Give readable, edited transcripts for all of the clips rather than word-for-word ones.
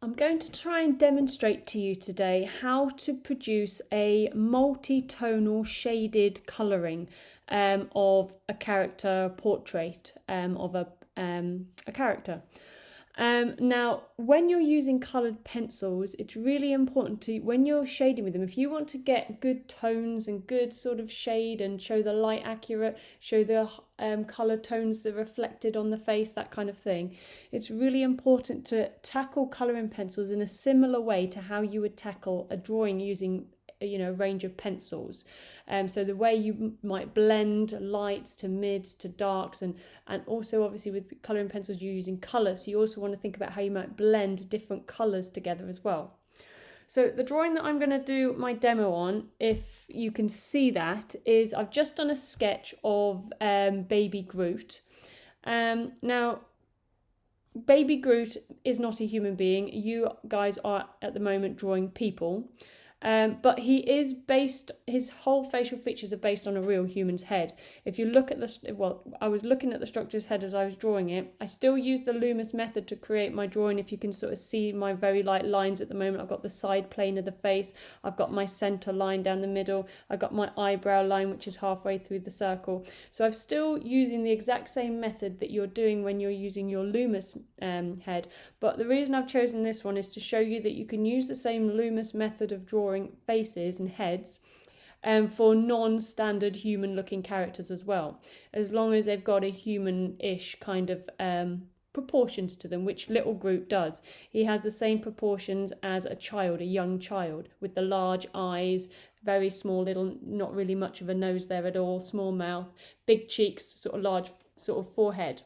I'm going to try and demonstrate to you today how to produce a multi-tonal shaded colouring of a character portrait of a character. Now, when you're using coloured pencils, it's really important to, when you're shading with them, if you want to get good tones and good sort of shade and show the light accurate, show the colour tones that are reflected on the face, that kind of thing, it's really important to tackle colouring pencils in a similar way to how you would tackle a drawing using a range of pencils. So the way you might blend lights to mids to darks, and also obviously with colouring pencils you're using colour, so you also want to think about how you might blend different colours together as well. So the drawing that I'm going to do my demo on, if you can see that, is I've just done a sketch of baby Groot. Now baby Groot is not a human being. You guys are at the moment drawing people. But he is his whole facial features are based on a real human's head. If you look at I was looking at the structure of his head as I was drawing it. I still use the Loomis method to create my drawing. If you can sort of see my very light lines at the moment, I've got the side plane of the face, I've got my centre line down the middle, I've got my eyebrow line, which is halfway through the circle. So I'm still using the exact same method that you're doing when you're using your Loomis head. But the reason I've chosen this one is to show you that you can use the same Loomis method of drawing faces and heads for non-standard human looking characters as well, as long as they've got a human-ish kind of proportions to them, which little Groot does. He has the same proportions as a young child, with the large eyes, very small little, not really much of a nose there at all, small mouth, big cheeks, sort of large sort of forehead.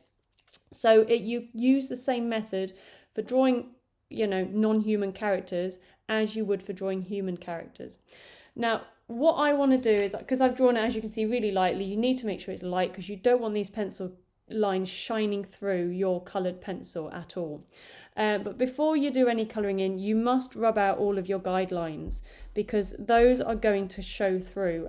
So you use the same method for drawing non-human characters as you would for drawing human characters. Now, what I want to do is, because I've drawn it, as you can see, really lightly, you need to make sure it's light because you don't want these pencil lines shining through your coloured pencil at all. But before you do any colouring in, you must rub out all of your guidelines, because those are going to show through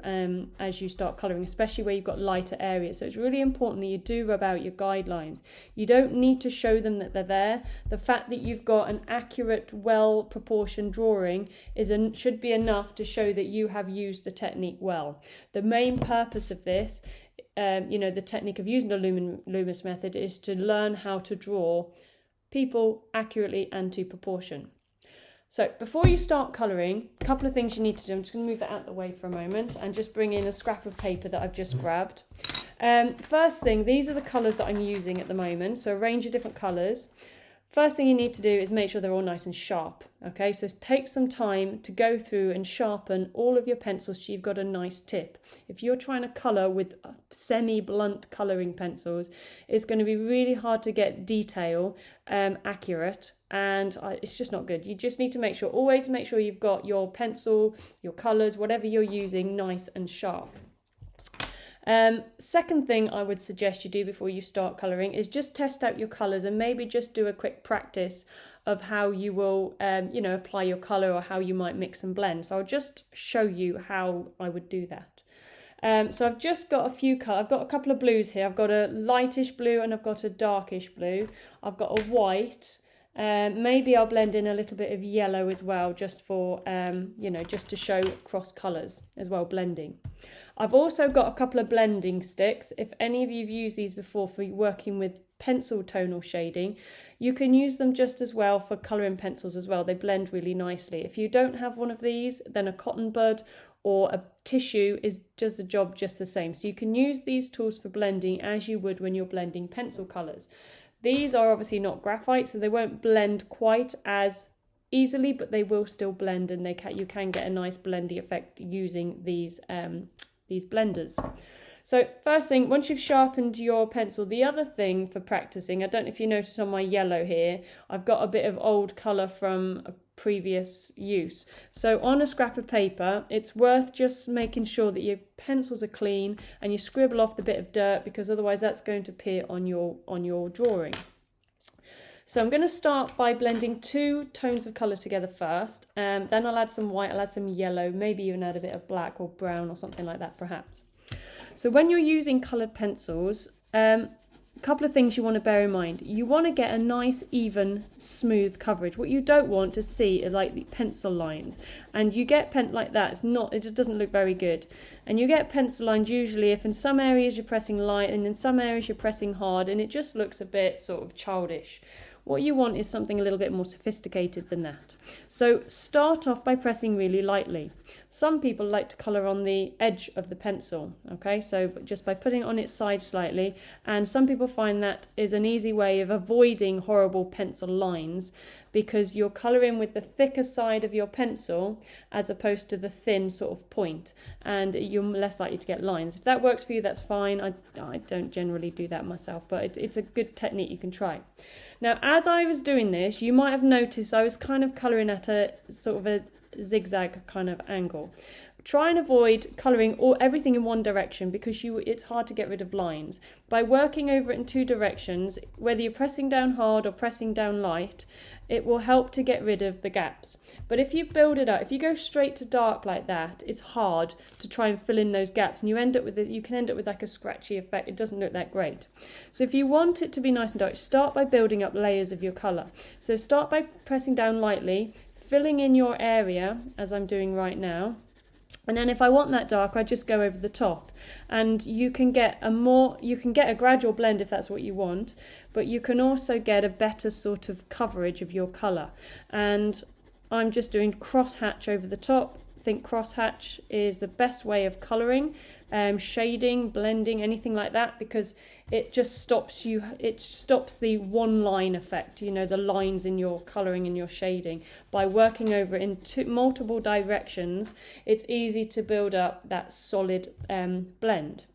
as you start colouring, especially where you've got lighter areas. So it's really important that you do rub out your guidelines. You don't need to show them that they're there. The fact that you've got an accurate, well-proportioned drawing should be enough to show that you have used the technique well. The main purpose of this, the technique of using the Loomis method, is to learn how to draw people accurately and to proportion. So before you start colouring, a couple of things you need to do. I'm just going to move that out of the way for a moment and just bring in a scrap of paper that I've just grabbed. First thing, these are the colours that I'm using at the moment, so a range of different colours. First thing you need to do is make sure they're all nice and sharp. Okay, so take some time to go through and sharpen all of your pencils so you've got a nice tip. If you're trying to colour with semi-blunt colouring pencils, it's going to be really hard to get detail accurate, and it's just not good. You just need to always make sure you've got your pencil, your colours, whatever you're using, nice and sharp. Second thing I would suggest you do before you start colouring is just test out your colours and maybe just do a quick practice of how you will, apply your colour or how you might mix and blend. So I'll just show you how I would do that. So I've just got a few colours. I've got a couple of blues here. I've got a lightish blue and I've got a darkish blue. I've got a white. Maybe I'll blend in a little bit of yellow as well, just for, just to show cross colours as well, blending. I've also got a couple of blending sticks. If any of you have used these before for working with pencil tonal shading, you can use them just as well for colouring pencils as well. They blend really nicely. If you don't have one of these, then a cotton bud or a tissue does the job just the same. So you can use these tools for blending as you would when you're blending pencil colours. These are obviously not graphite, so they won't blend quite as easily, but they will still blend, and you can get a nice blending effect using these blenders. So first thing, once you've sharpened your pencil, the other thing for practicing, I don't know if you notice on my yellow here, I've got a bit of old colour from a previous use. So on a scrap of paper, it's worth just making sure that your pencils are clean and you scribble off the bit of dirt, because otherwise that's going to appear on your drawing. So I'm going to start by blending two tones of colour together first, and then I'll add some white, I'll add some yellow, maybe even add a bit of black or brown or something like that perhaps. So when you're using coloured pencils, a couple of things you want to bear in mind. You want to get a nice, even, smooth coverage. What you don't want to see are like the pencil lines. And you get like that, it just doesn't look very good. And you get pencil lines usually if in some areas you're pressing light and in some areas you're pressing hard, and it just looks a bit sort of childish. What you want is something a little bit more sophisticated than that. So start off by pressing really lightly. Some people like to colour on the edge of the pencil, okay, so just by putting it on its side slightly, and some people find that is an easy way of avoiding horrible pencil lines because you're colouring with the thicker side of your pencil as opposed to the thin sort of point, and you're less likely to get lines. If that works for you, that's fine. I don't generally do that myself, but it's a good technique you can try. Now, as I was doing this, you might have noticed I was kind of colouring at a sort of a zigzag kind of angle. Try and avoid colouring everything in one direction because it's hard to get rid of lines. By working over it in two directions, whether you're pressing down hard or pressing down light, it will help to get rid of the gaps. But if you build it up, if you go straight to dark like that, it's hard to try and fill in those gaps, and you can end up with like a scratchy effect. It doesn't look that great. So if you want it to be nice and dark, start by building up layers of your colour. So start by pressing down lightly, filling in your area as I'm doing right now. And then if I want that dark, I just go over the top, and you can get a gradual blend if that's what you want, but you can also get a better sort of coverage of your colour. And I'm just doing crosshatch over the top. I think crosshatch is the best way of colouring, shading, blending, anything like that, because it just stops the one line effect, the lines in your colouring and your shading. By working over it in multiple directions, it's easy to build up that solid blend.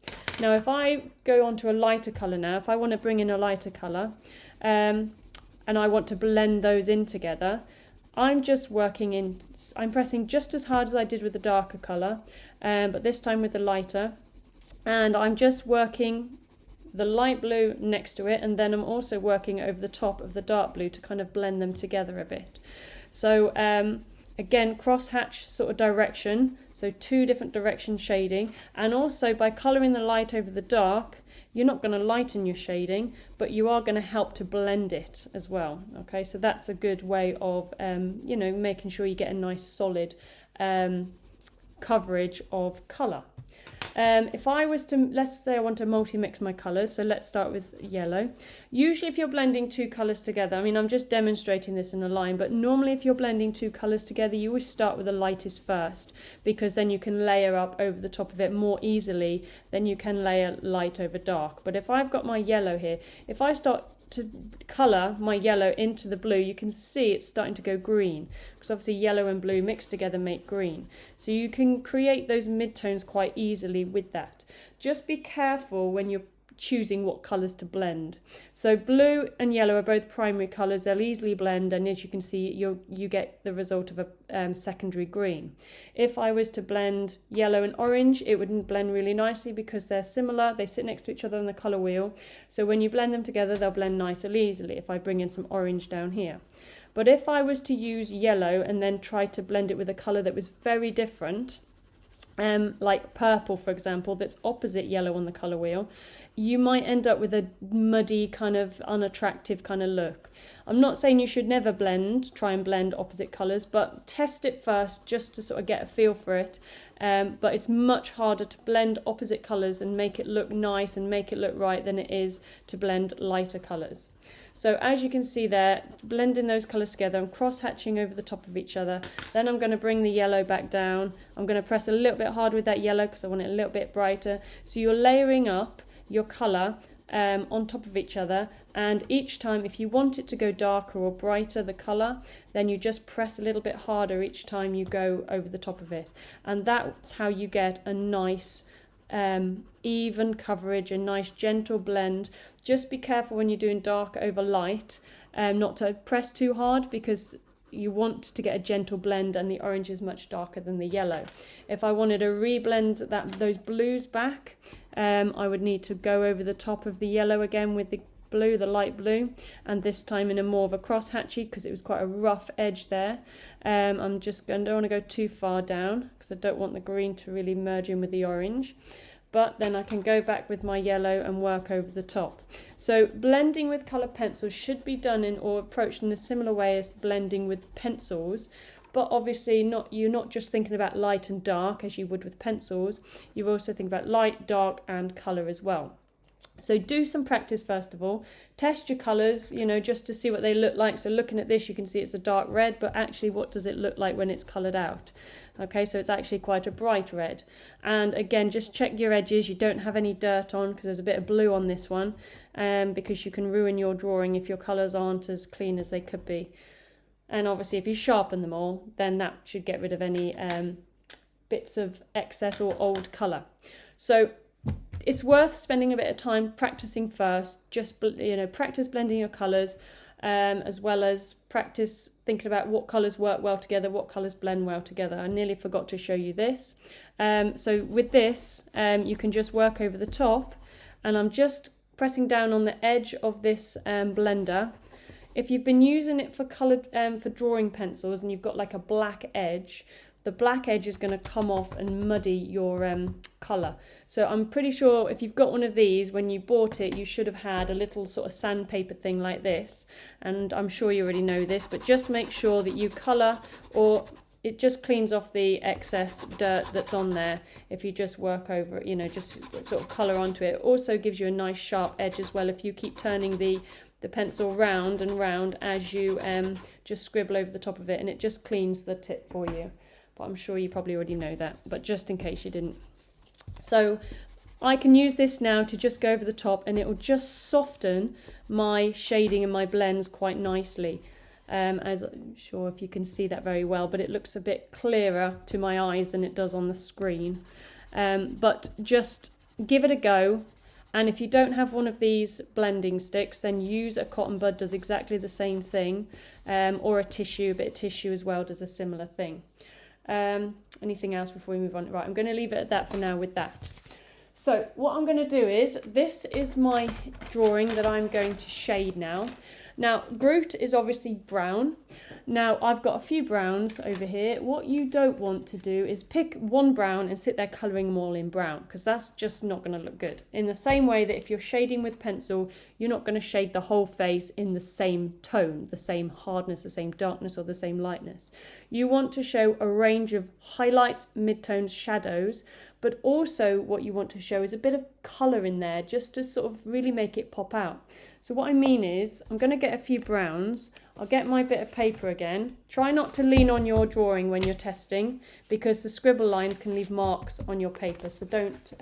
Now, if I go on to a lighter colour now, if I want to bring in a lighter colour, and I want to blend those in together, I'm pressing just as hard as I did with the darker colour, but this time with the lighter, and I'm just working the light blue next to it, and then I'm also working over the top of the dark blue to kind of blend them together a bit. So again, crosshatch sort of direction, so two different direction shading, and also by colouring the light over the dark, you're not going to lighten your shading, but you are going to help to blend it as well. Okay, so that's a good way of, making sure you get a nice solid coverage of colour. If I was to, let's say I want to multi-mix my colours, so let's start with yellow. Usually if you're blending two colours together, I'm just demonstrating this in a line, but normally if you're blending two colours together, you always start with the lightest first, because then you can layer up over the top of it more easily than you can layer light over dark. But if I've got my yellow here, if I start to colour my yellow into the blue, you can see it's starting to go green, because obviously yellow and blue mixed together make green. So you can create those midtones quite easily with that. Just be careful when you're choosing what colours to blend. So blue and yellow are both primary colours, they'll easily blend, and as you can see you get the result of a secondary green. If I was to blend yellow and orange, it wouldn't blend really nicely because they're similar, they sit next to each other on the colour wheel, so when you blend them together they'll blend nice and easily if I bring in some orange down here. But if I was to use yellow and then try to blend it with a colour that was very different, like purple for example, that's opposite yellow on the colour wheel, you might end up with a muddy kind of unattractive kind of look. I'm not saying you should never try and blend opposite colours, but test it first just to sort of get a feel for it. But it's much harder to blend opposite colours and make it look nice and make it look right than it is to blend lighter colours. So as you can see there, blending those colours together, I'm cross-hatching over the top of each other. Then I'm going to bring the yellow back down. I'm going to press a little bit hard with that yellow because I want it a little bit brighter. So you're layering up your colour on top of each other, and each time if you want it to go darker or brighter, the colour, then you just press a little bit harder each time you go over the top of it, and that's how you get a nice even coverage, a nice gentle blend. Just be careful when you're doing dark over light not to press too hard, because you want to get a gentle blend, and the orange is much darker than the yellow. If I wanted to reblend those blues back, I would need to go over the top of the yellow again with the blue, the light blue, and this time in a more of a cross-hatchy because it was quite a rough edge there. I don't want to go too far down because I don't want the green to really merge in with the orange. but then I can go back with my yellow and work over the top. So blending with coloured pencils should be done in or approached in a similar way as blending with pencils, but obviously you're not just thinking about light and dark as you would with pencils, you also think about light, dark and colour as well. So do some practice first of all, test your colours, just to see what they look like. So looking at this, you can see it's a dark red, but actually what does it look like when it's coloured out? Okay, so it's actually quite a bright red. And again, just check your edges, you don't have any dirt on, because there's a bit of blue on this one, because you can ruin your drawing if your colours aren't as clean as they could be. And obviously if you sharpen them all, then that should get rid of any bits of excess or old colour. So it's worth spending a bit of time practicing first, just practice blending your colours, as well as practice thinking about what colours work well together, what colours blend well together. I nearly forgot to show you this. So with this, you can just work over the top, and I'm just pressing down on the edge of this blender. If you've been using it for coloured for drawing pencils and you've got like a black edge, the black edge is going to come off and muddy your colour. So I'm pretty sure if you've got one of these, when you bought it, you should have had a little sort of sandpaper thing like this. And I'm sure you already know this, but just make sure that you colour, or it just cleans off the excess dirt that's on there if you just work over it, just sort of colour onto it. It also gives you a nice sharp edge as well if you keep turning the pencil round and round as you just scribble over the top of it, and it just cleans the tip for you. But I'm sure you probably already know that, but just in case you didn't. So I can use this now to just go over the top, and it will just soften my shading and my blends quite nicely. As I'm sure if you can see that very well, but it looks a bit clearer to my eyes than it does on the screen. But just give it a go. And if you don't have one of these blending sticks, then use a cotton bud, does exactly the same thing, or a tissue, a bit of tissue as well does a similar thing. Anything else before we move on? Right, I'm going to leave it at that for now with that. So what I'm going to do is, this is my drawing that I'm going to shade now. Now, Groot is obviously brown. Now, I've got a few browns over here. What you don't want to do is pick one brown and sit there colouring them all in brown, because that's just not going to look good. In the same way that if you're shading with pencil, you're not going to shade the whole face in the same tone, the same hardness, the same darkness, or the same lightness. You want to show a range of highlights, midtones, shadows, but also what you want to show is a bit of colour in there, just to sort of really make it pop out. So what I mean is, I'm going to get a few browns. I'll get my bit of paper again. Try not to lean on your drawing when you're testing, because the scribble lines can leave marks on your paper. So don't,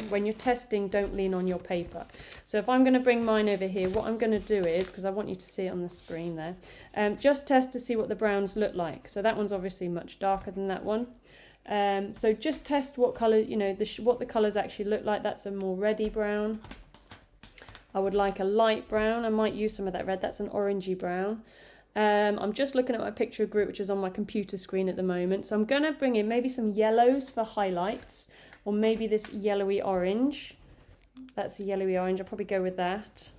when you're testing, don't lean on your paper. So if I'm going to bring mine over here, what I'm going to do is, because I want you to see it on the screen there, just test to see what the browns look like. So that one's obviously much darker than that one. So just test what colour, what the colours actually look like. That's a more reddy brown. I would like a light brown. I might use some of that red. That's an orangey brown. I'm just looking at my picture of Groot, which is on my computer screen at the moment. So I'm going to bring in maybe some yellows for highlights, or maybe this yellowy orange. That's a yellowy orange. I'll probably go with that.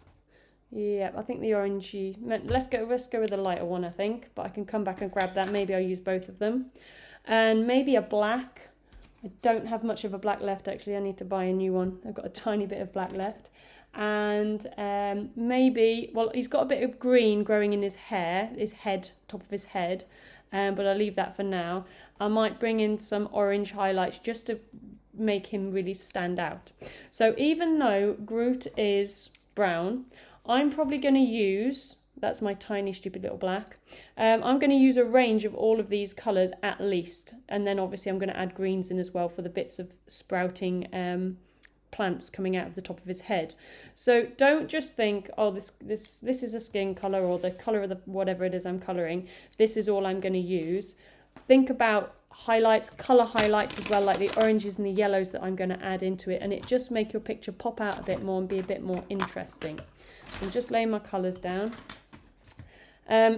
Yeah, I think the orangey. Let's go with the lighter one, I think. But I can come back and grab that. Maybe I'll use both of them. And maybe a black. I don't have much of a black left, actually. I need to buy a new one. I've got a tiny bit of black left. And maybe, well, he's got a bit of green growing in his hair, top of his head, but I'll leave that for now. I might bring in some orange highlights just to make him really stand out. So even though Groot is brown, I'm probably going to use, that's my tiny stupid little black, I'm going to use a range of all of these colours at least, and then obviously I'm going to add greens in as well for the bits of sprouting plants coming out of the top of his head. So don't just think, oh, this is a skin colour, or the colour of the whatever it is I'm colouring, this is all I'm going to use. Think about highlights, colour highlights as well, like the oranges and the yellows that I'm going to add into it, and it just make your picture pop out a bit more and be a bit more interesting. So I'm just laying my colours down.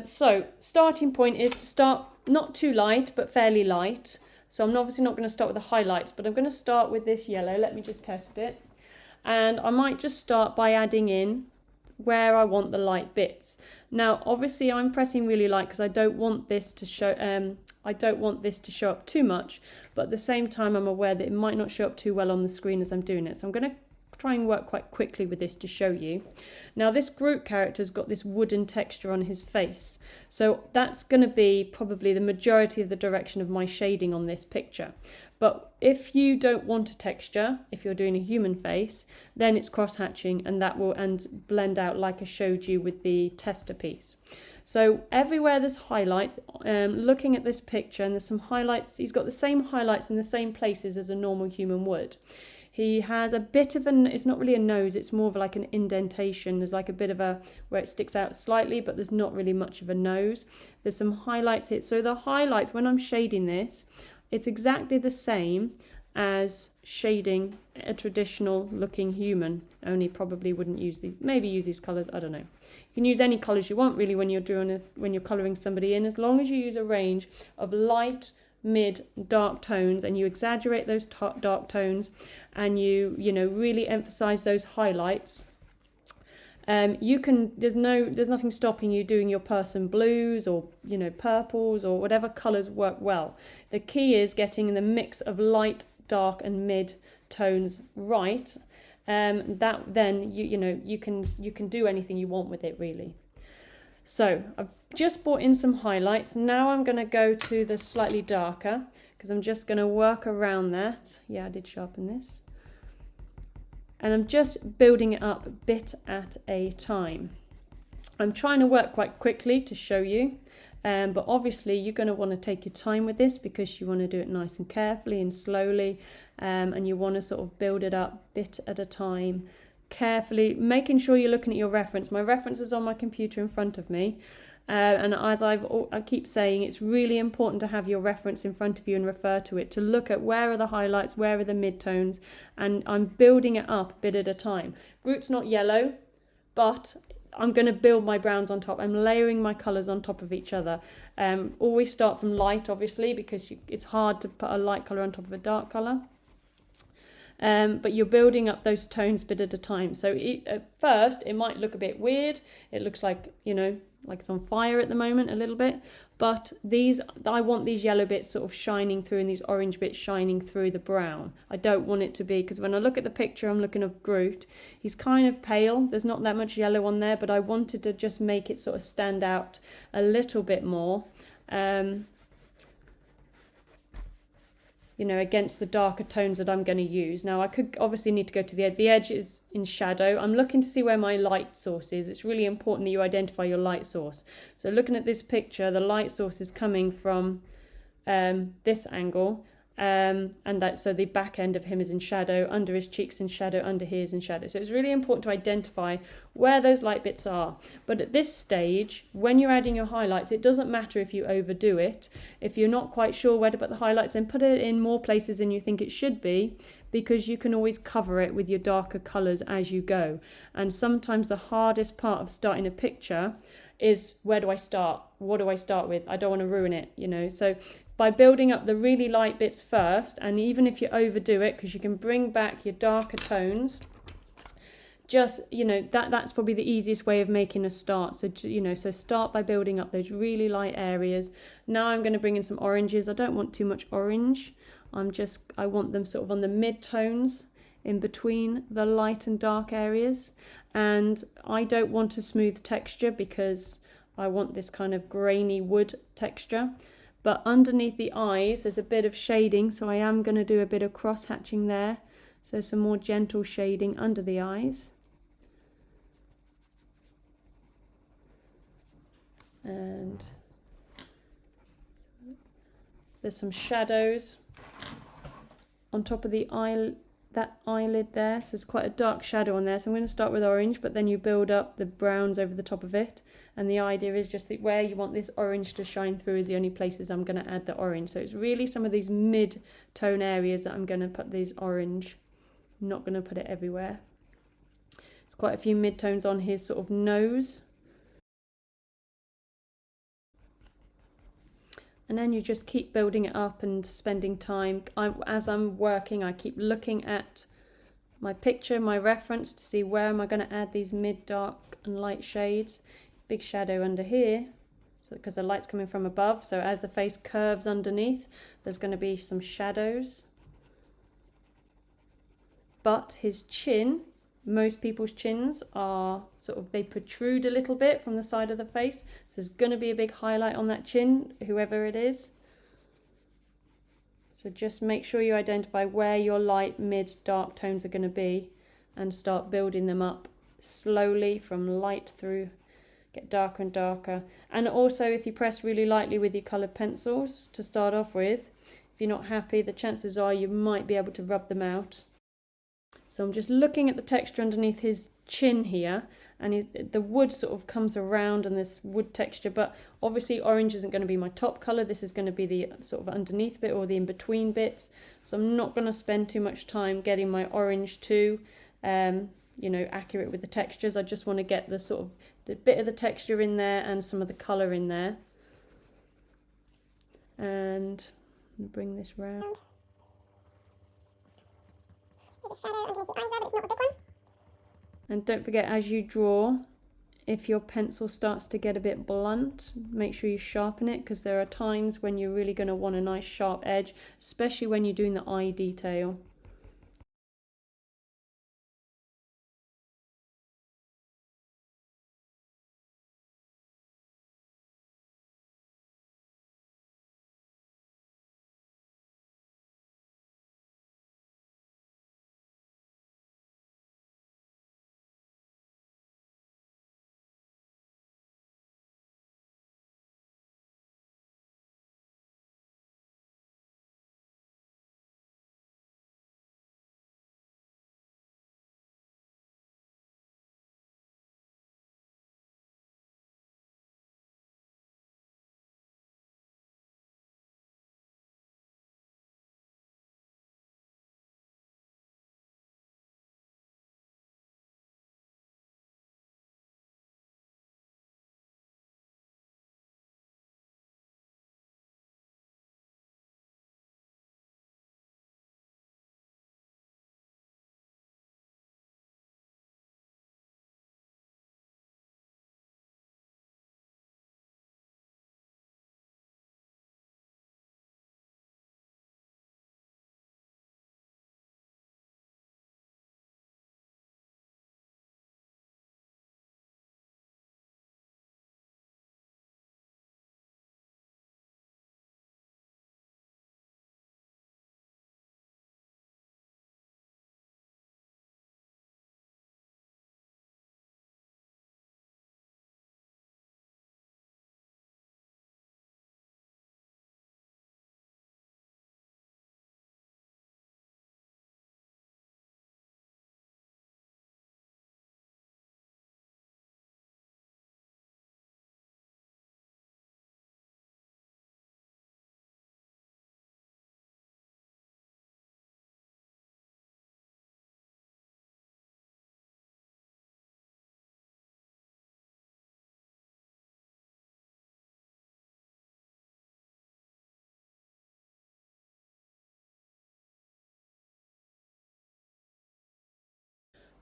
So starting point is to start not too light but fairly light. So I'm obviously not going to start with the highlights, but I'm going to start with this yellow. Let me just test it. And I might just start by adding in where I want the light bits. Now, obviously, I'm pressing really light because I don't want this to show. I don't want this to show up too much, but at the same time, I'm aware that it might not show up too well on the screen as I'm doing it. So I'm going to try and work quite quickly with this to show you. Now, this Groot character's got this wooden texture on his face, so that's going to be probably the majority of the direction of my shading on this picture. But if you don't want a texture, if you're doing a human face, then it's cross-hatching, and that will blend out like I showed you with the tester piece. So everywhere there's highlights, looking at this picture, and there's some highlights, he's got the same highlights in the same places as a normal human would. He has a bit of it's not really a nose, it's more of like an indentation. There's like a bit of where it sticks out slightly, but there's not really much of a nose. There's some highlights here. So the highlights, when I'm shading this, it's exactly the same as shading a traditional looking human, only probably wouldn't use these, maybe use these colours, I don't know. You can use any colours you want really when you're colouring somebody in, as long as you use a range of light, mid, dark tones, and you exaggerate those dark tones, and you really emphasize those highlights. There's nothing stopping you doing your person blues or purples or whatever colors work well. The key is getting the mix of light, dark, and mid tones right. That then you can do anything you want with it really. So I've just brought in some highlights. Now I'm going to go to the slightly darker because I'm just going to work around that. Yeah, I did sharpen this. And I'm just building it up bit at a time. I'm trying to work quite quickly to show you, but obviously you're going to want to take your time with this because you want to do it nice and carefully and slowly, and you want to sort of build it up bit at a time, carefully, making sure you're looking at your reference. My reference is on my computer in front of me, and as I keep saying, it's really important to have your reference in front of you and refer to it, to look at where are the highlights, where are the midtones, and I'm building it up a bit at a time. Groot's not yellow, but I'm going to build my browns on top. I'm layering my colours on top of each other. Always start from light, obviously, because it's hard to put a light colour on top of a dark colour. But you're building up those tones bit at a time. So at first, it might look a bit weird. It looks like, like it's on fire at the moment a little bit. But I want these yellow bits sort of shining through and these orange bits shining through the brown. I don't want it to be, because when I look at the picture, I'm looking at Groot. He's kind of pale. There's not that much yellow on there, but I wanted to just make it sort of stand out a little bit more. Against the darker tones that I'm going to use. Now, I could obviously need to go to the edge. The edge is in shadow. I'm looking to see where my light source is. It's really important that you identify your light source. So looking at this picture, the light source is coming from this angle. So the back end of him is in shadow, under his cheeks in shadow, under here is in shadow. So it's really important to identify where those light bits are. But at this stage, when you're adding your highlights, it doesn't matter if you overdo it. If you're not quite sure where to put the highlights, then put it in more places than you think it should be, because you can always cover it with your darker colours as you go. And sometimes the hardest part of starting a picture is, where do I start? What do I start with? I don't want to ruin it, So by building up the really light bits first, and even if you overdo it, because you can bring back your darker tones, just, that's probably the easiest way of making a start. So, so start by building up those really light areas. Now I'm going to bring in some oranges. I don't want too much orange. I want them sort of on the mid-tones in between the light and dark areas. And I don't want a smooth texture because I want this kind of grainy wood texture. But underneath the eyes, there's a bit of shading, so I am going to do a bit of cross-hatching there. So some more gentle shading under the eyes. And there's some shadows on top of the eye, that eyelid there. So it's quite a dark shadow on there. So I'm going to start with orange, but then you build up the browns over the top of it. And the idea is just that where you want this orange to shine through is the only places I'm going to add the orange. So it's really some of these mid-tone areas that I'm going to put these orange. I'm not going to put it everywhere. There's quite a few mid-tones on his sort of nose. And then you just keep building it up and spending time. As I'm working, I keep looking at my picture, my reference, to see where am I going to add these mid-dark and light shades. Big shadow under here, so because the light's coming from above, so as the face curves underneath, there's going to be some shadows. But his chin, most people's chins are sort of, they protrude a little bit from the side of the face, so there's going to be a big highlight on that chin, whoever it is. So just make sure you identify where your light, mid, dark tones are going to be and start building them up slowly from light through, get darker and darker. And also, if you press really lightly with your coloured pencils to start off with, if you're not happy, the chances are you might be able to rub them out. So I'm just looking at the texture underneath his chin here, and the wood sort of comes around and this wood texture, but obviously orange isn't going to be my top colour. This is going to be the sort of underneath bit or the in-between bits. So I'm not going to spend too much time getting my orange too, you know, accurate with the textures. I just want to get the sort of the bit of the texture in there and some of the colour in there. And bring this round. There's a shadow underneath the eyes there, but it's not a big one. And don't forget, as you draw, if your pencil starts to get a bit blunt, make sure you sharpen it, because there are times when you're really going to want a nice sharp edge, especially when you're doing the eye detail.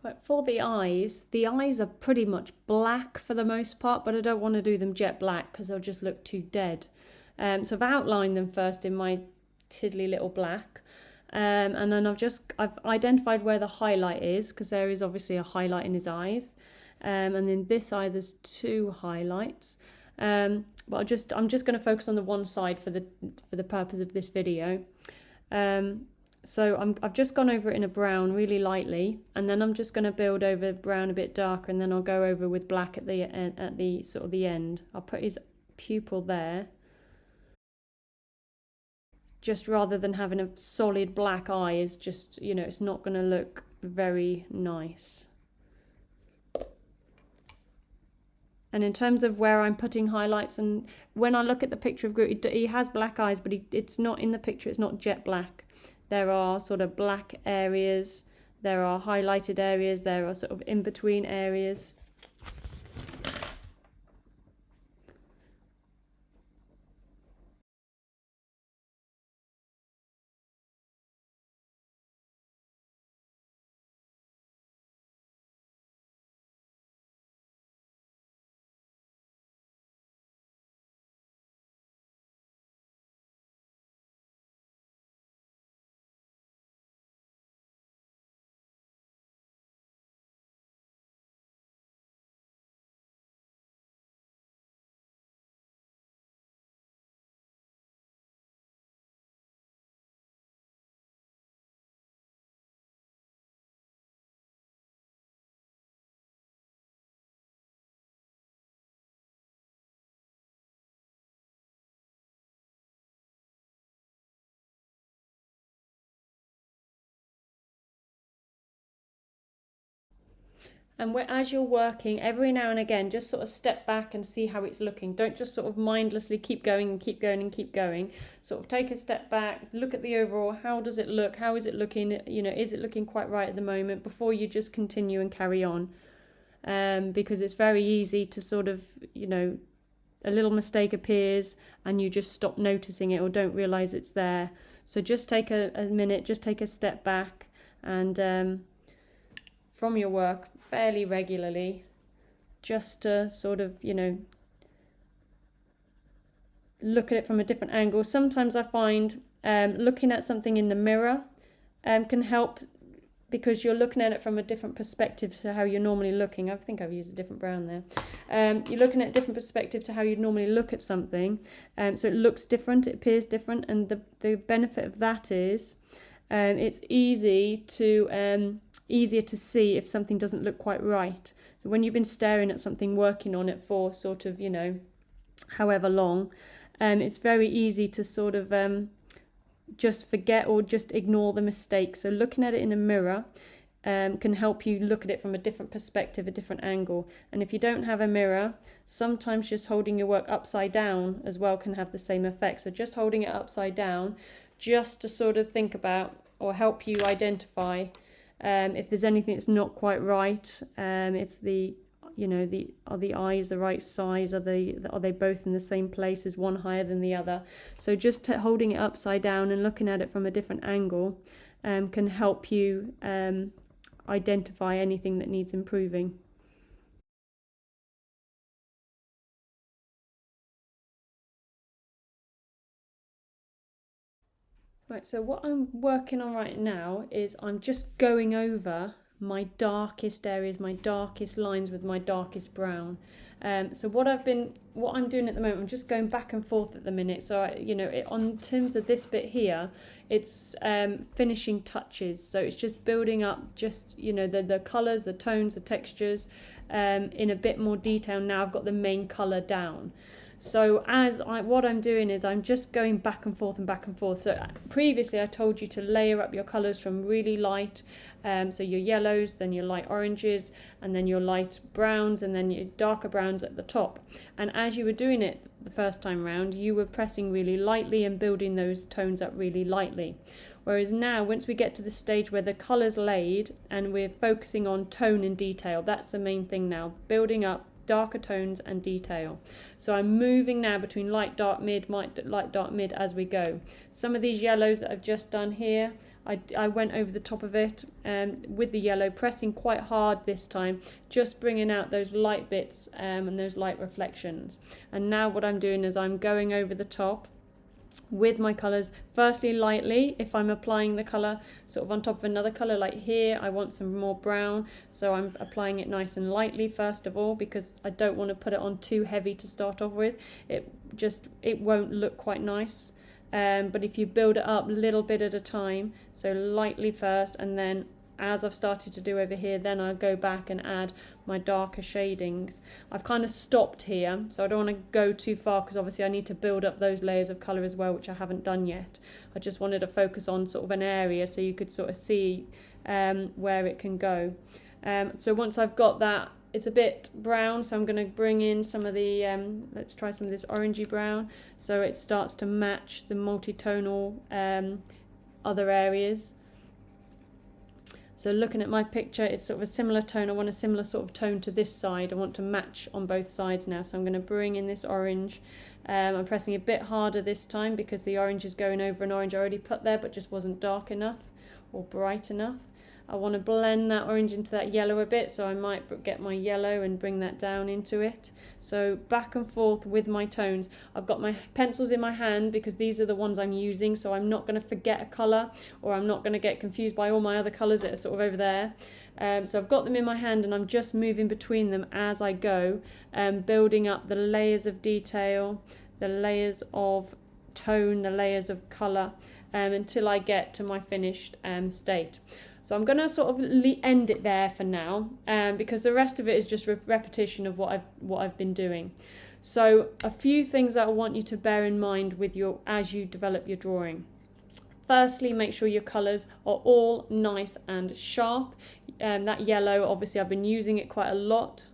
But for the eyes are pretty much black for the most part, but I don't want to do them jet black because they'll just look too dead. So I've outlined them first in my tiddly little black. And then I've identified where the highlight is, because there is obviously a highlight in his eyes. And in this eye there's two highlights. But I'm just going to focus on the one side for the purpose of this video. So I've just gone over it in a brown really lightly, and then I'm just going to build over brown a bit darker, and then I'll go over with black at the sort of the end. I'll put his pupil there, just rather than having a solid black eye is just, you know, it's not going to look very nice. And in terms of where I'm putting highlights, and when I look at the picture of Groot, he has black eyes, but it's not in the picture, it's not jet black. There are sort of black areas, there are highlighted areas, there are sort of in-between areas. And as you're working, every now and again, just sort of step back and see how it's looking. Don't just sort of mindlessly keep going and keep going and keep going. Sort of take a step back, look at the overall, how does it look? How is it looking? You know, is it looking quite right at the moment before you just continue and carry on? Because it's very easy to sort of, you know, a little mistake appears and you just stop noticing it or don't realize it's there. So just take a minute, just take a step back, and from your work fairly regularly, just to sort of, you know, look at it from a different angle. Sometimes I find looking at something in the mirror can help, because you're looking at it from a different perspective to how you're normally looking. I think I've used a different brown there. You're looking at a different perspective to how you'd normally look at something. So it looks different, it appears different, and the benefit of that is it's easier to see if something doesn't look quite right. So when you've been staring at something, working on it for sort of, you know, however long, it's very easy to sort of just forget or just ignore the mistake. So looking at it in a mirror can help you look at it from a different perspective, a different angle. And if you don't have a mirror, sometimes just holding your work upside down as well can have the same effect. So just holding it upside down, just to sort of think about or help you identify if there's anything that's not quite right, if the, you know, are the eyes the right size, are they both in the same place, is one higher than the other. So just holding it upside down and looking at it from a different angle can help you identify anything that needs improving. Right, so what I'm working on right now is I'm just going over my darkest areas, my darkest lines with my darkest brown. So what I'm doing at the moment, I'm just going back and forth at the minute. So on terms of this bit here, it's finishing touches. So it's just building up, just the colours, the tones, the textures, in a bit more detail. Now I've got the main colour down. So what I'm doing is I'm just going back and forth and back and forth. So previously I told you to layer up your colours from really light, so your yellows, then your light oranges, and then your light browns, and then your darker browns at the top. And as you were doing it the first time round, you were pressing really lightly and building those tones up really lightly. Whereas now, once we get to the stage where the colour's laid and we're focusing on tone and detail, that's the main thing now, building up darker tones and detail. So I'm moving now between light, dark, mid, light, dark, mid as we go. Some of these yellows that I've just done here, I went over the top of it with the yellow, pressing quite hard this time, just bringing out those light bits and those light reflections. And now what I'm doing is I'm going over the top with my colours, firstly lightly. If I'm applying the colour sort of on top of another colour, like here I want some more brown, so I'm applying it nice and lightly first of all, because I don't want to put it on too heavy to start off with. It won't look quite nice. But if you build it up little bit at a time, so lightly first, and then as I've started to do over here, then I'll go back and add my darker shadings. I've kind of stopped here, so I don't want to go too far, because obviously I need to build up those layers of colour as well, which I haven't done yet. I just wanted to focus on sort of an area so you could sort of see where it can go. So once I've got that, it's a bit brown, so I'm going to bring in some of the, let's try some of this orangey brown, so it starts to match the multi-tonal other areas. So looking at my picture, it's sort of a similar tone. I want a similar sort of tone to this side. I want to match on both sides now. So I'm going to bring in this orange. I'm pressing a bit harder this time because the orange is going over an orange I already put there, but just wasn't dark enough or bright enough. I want to blend that orange into that yellow a bit, so I might get my yellow and bring that down into it. So back and forth with my tones. I've got my pencils in my hand because these are the ones I'm using, so I'm not going to forget a colour, or I'm not going to get confused by all my other colours that are sort of over there. So I've got them in my hand and I'm just moving between them as I go, building up the layers of detail, the layers of tone, the layers of colour, until I get to my finished state. So I'm going to sort of end it there for now, because the rest of it is just repetition of what I've been doing. So a few things that I want you to bear in mind with as you develop your drawing. Firstly, make sure your colours are all nice and sharp. That yellow, obviously I've been using it quite a lot.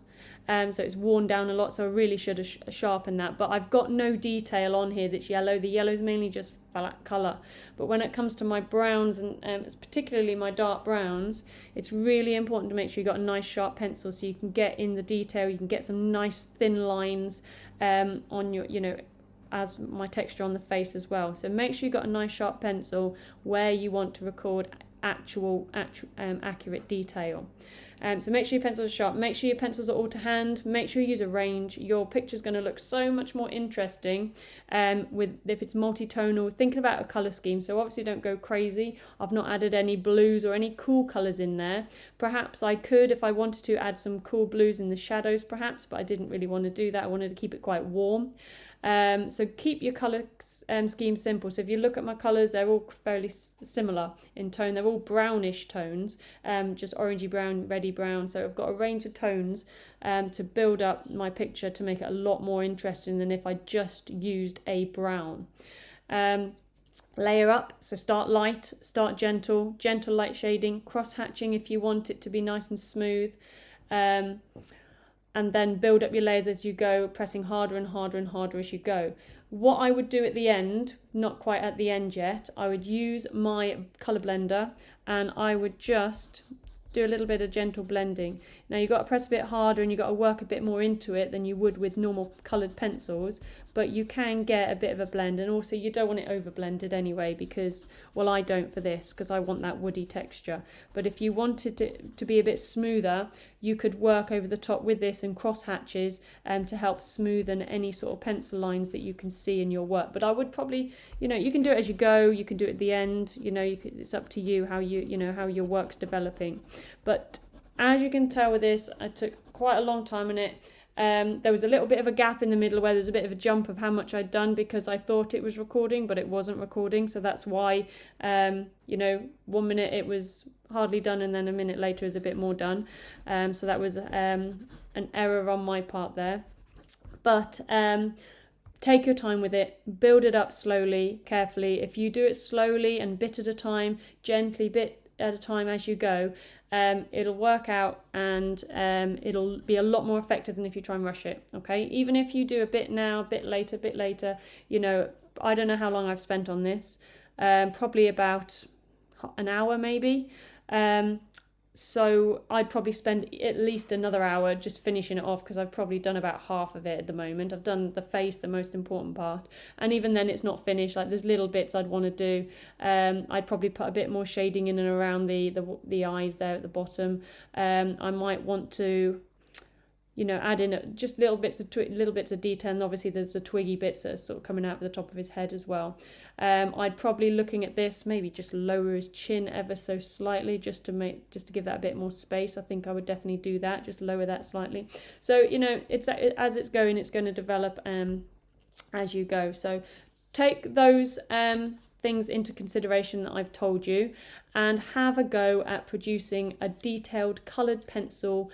So it's worn down a lot, so I really should have sharpened that. But I've got no detail on here that's yellow. The yellow is mainly just flat colour. But when it comes to my browns, and particularly my dark browns, it's really important to make sure you've got a nice sharp pencil so you can get in the detail, you can get some nice thin lines on your, as my texture on the face as well. So make sure you've got a nice sharp pencil where you want to record accurate detail. So make sure your pencils are sharp, make sure your pencils are all to hand, make sure you use a range. Your picture's going to look so much more interesting if it's multi-tonal, thinking about a colour scheme. So obviously don't go crazy. I've not added any blues or any cool colours in there. Perhaps I could, if I wanted to, add some cool blues in the shadows perhaps, but I didn't really want to do that. I wanted to keep it quite warm. So keep your colour scheme simple. So if you look at my colours, they're all fairly similar in tone. They're all brownish tones, just orangey brown, reddy brown. So I've got a range of tones to build up my picture to make it a lot more interesting than if I just used a brown. Layer up, so start light, start gentle light shading, cross hatching if you want it to be nice and smooth. And then build up your layers as you go, pressing harder and harder and harder as you go. What I would do at the end, not quite at the end yet, I would use my colour blender and I would just do a little bit of gentle blending. Now you've got to press a bit harder and you've got to work a bit more into it than you would with normal coloured pencils, but you can get a bit of a blend, and also you don't want it over blended anyway because, well, I don't for this because I want that woody texture. But if you wanted it to be a bit smoother, you could work over the top with this and cross hatches to help smoothen any sort of pencil lines that you can see in your work. But I would probably, you can do it as you go, you can do it at the end, it's up to you how how your work's developing. But as you can tell with this, I took quite a long time in it. There was a little bit of a gap in the middle where there's a bit of a jump of how much I'd done because I thought it was recording, but it wasn't recording. So that's why, 1 minute it was hardly done and then a minute later is a bit more done. So that was an error on my part there. But take your time with it, build it up slowly, carefully. If you do it slowly and bit at a time, gently, bit at a time as you go, it'll work out and it'll be a lot more effective than if you try and rush it. Okay, even if you do a bit now, bit later, I don't know how long I've spent on this, probably about an hour maybe. So I'd probably spend at least another hour just finishing it off because I've probably done about half of it at the moment. I've done the face, the most important part, and even then it's not finished. Like there's little bits I'd want to do. I'd probably put a bit more shading in and around the eyes there at the bottom. I might want to add in just little bits of detail, and obviously there's the twiggy bits that are sort of coming out of the top of his head as well. I'd probably, looking at this, maybe just lower his chin ever so slightly just to give that a bit more space. I think I would definitely do that, just lower that slightly. So it's as it's going to develop as you go. So take those things into consideration that I've told you and have a go at producing a detailed coloured pencil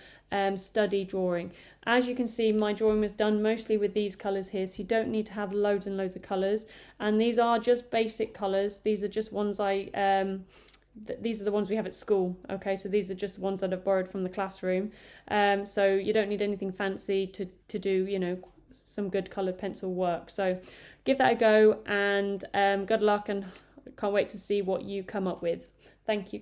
study drawing. As you can see, my drawing was done mostly with these colours here, so you don't need to have loads and loads of colours, and these are just basic colours. These are just ones these are the ones we have at school. Okay, so these are just ones that I've borrowed from the classroom, so you don't need anything fancy to do some good coloured pencil work. So give that a go and good luck, and can't wait to see what you come up with. Thank you.